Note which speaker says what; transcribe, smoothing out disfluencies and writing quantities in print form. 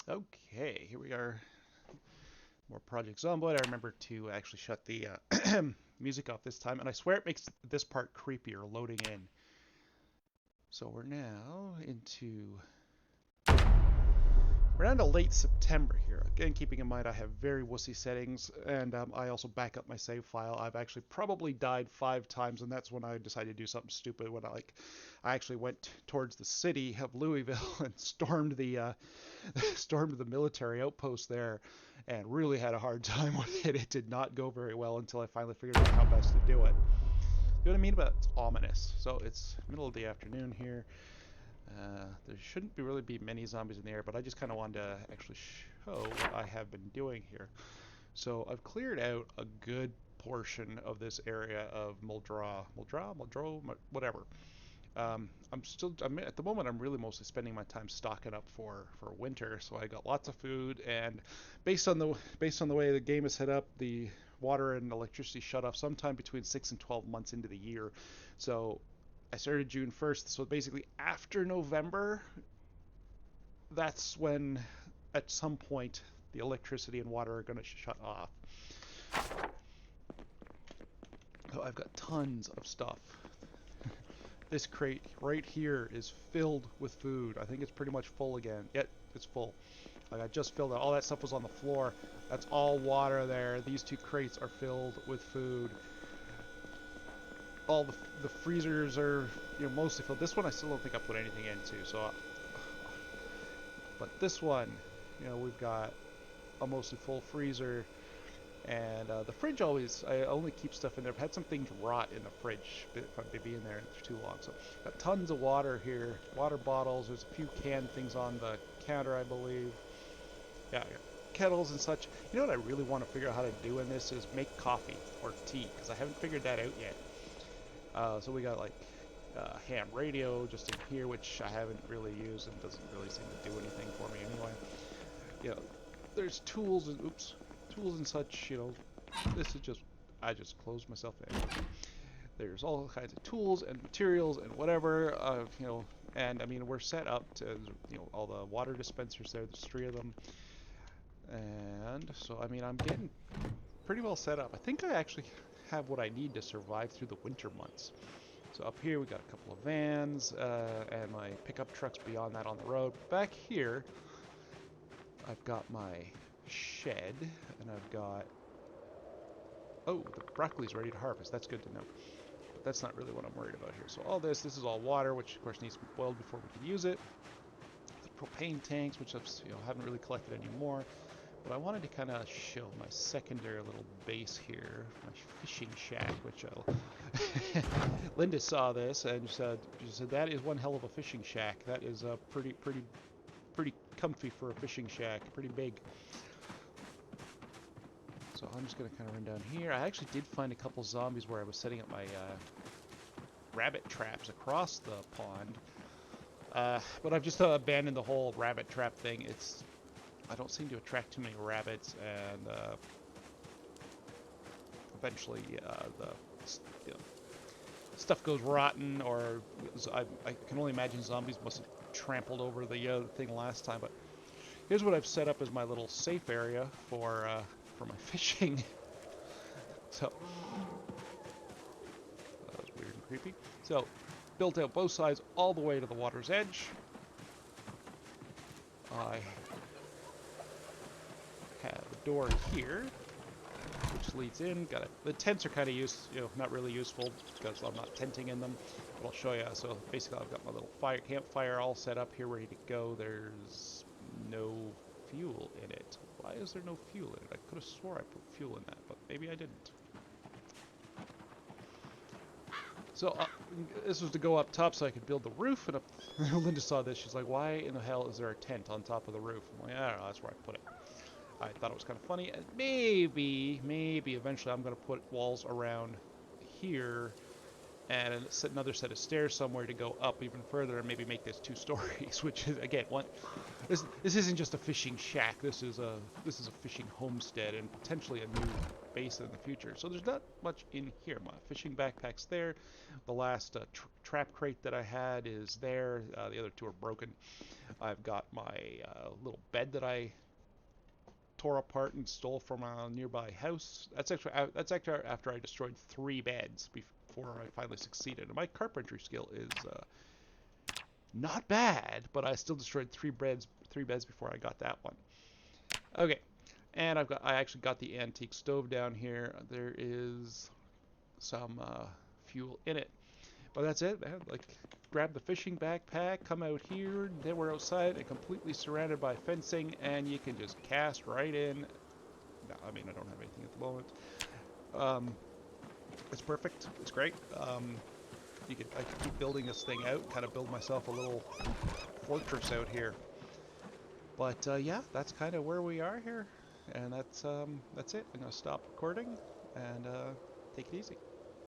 Speaker 1: Okay, here we are. More Project Zomboid. I remember to actually shut the music off this time, and I swear it makes this part creepier loading in. So we're down to late September here. Again, keeping in mind I have very wussy settings, and I also back up my save file. I've actually probably died 5 times, and that's when I decided to do something stupid. When I actually went towards the city of Louisville and stormed the stormed the military outpost there, and really had a hard time with it. It did not go very well until I finally figured out how best to do it. You know what I mean? But it's ominous. So it's middle of the afternoon here. There shouldn't really be many zombies in the air, but I just kind of wanted to actually show what I have been doing here. So I've cleared out a good portion of this area of Muldrow, whatever. I'm at the moment. I'm really mostly spending my time stocking up for winter. So I got lots of food, and based on the way the game is set up, the water and electricity shut off sometime between 6 and 12 months into the year. So I started June 1st. So basically after November, that's when at some point the electricity and water are going to shut off. So I've got tons of stuff. This crate right here is filled with food. I think it's pretty much full again. Yep, it's full. Like I just filled it. All that stuff was on the floor. That's all water there. These two crates are filled with food. All the freezers are mostly filled. This one I still don't think I put anything into. But this one, we've got a mostly full freezer. And the fridge I only keep stuff in there. I've had some things rot in the fridge if I've been in there for too long. So got tons of water here, water bottles. There's a few canned things on the counter, I believe. Yeah, kettles and such. You know what I really want to figure out how to do in this is make coffee or tea because I haven't figured that out yet. So we got like ham radio just in here, which I haven't really used and doesn't really seem to do anything for me anyway. You know, there's tools and tools and such. This is just I just closed myself in. There's all kinds of tools and materials and whatever. And I mean we're set up to all the water dispensers there. There's 3 of them, and so I mean I'm getting pretty well set up. I think I actually have what I need to survive through the winter months. So up here we got a couple of vans and my pickup trucks beyond that on the road. Back here I've got my shed and I've got the broccoli's ready to harvest. That's good to know. But that's not really what I'm worried about here. So all this is all water, which of course needs to be boiled before we can use it. The propane tanks, which I've haven't really collected anymore. But I wanted to kind of show my secondary little base here, my fishing shack, which I'll. Linda saw this and she said that is one hell of a fishing shack. That is pretty comfy for a fishing shack, pretty big. So I'm just gonna kind of run down here. I actually did find a couple zombies where I was setting up my rabbit traps across the pond. But I've just abandoned the whole rabbit trap thing. I don't seem to attract too many rabbits, and eventually the you know, stuff goes rotten, or I can only imagine zombies must have trampled over the thing last time. But here's what I've set up as my little safe area for my fishing. So that was weird and creepy. So built out both sides all the way to the water's edge. I have a door here, which leads in. The tents are kind of not really useful because I'm not tenting in them. But I'll show you. So basically, I've got my little campfire all set up here, ready to go. There's no fuel in it. Why is there no fuel in it? I could have swore I put fuel in that, but maybe I didn't. So this was to go up top so I could build the roof, and Linda saw this. She's like, "Why in the hell is there a tent on top of the roof?" I'm like, "I don't know. That's where I put it." I thought it was kind of funny, and maybe eventually I'm going to put walls around here and another set of stairs somewhere to go up even further and maybe make this 2 stories, which is again one. This isn't just a fishing shack. This is a fishing homestead and potentially a new base in the future. So there's not much in here. My fishing backpack's there. The last trap crate that I had is there. The other two are broken. I've got my little bed that I tore apart and stole from a nearby house. That's actually after I destroyed 3 beds before I finally succeeded. And my carpentry skill is not bad, but I still destroyed 3 beds before I got that one. Okay, and I actually got the antique stove down here. There is some fuel in it, but that's it, man. Like, grab the fishing backpack, come out here. Then we're outside and completely surrounded by fencing, and you can just cast right in. No, I mean, I don't have anything at the moment. Um, it's perfect. It's great. I can keep building this thing out, kind of build myself a little fortress out here. But yeah, that's kind of where we are here, and that's it. I'm gonna stop recording and take it easy.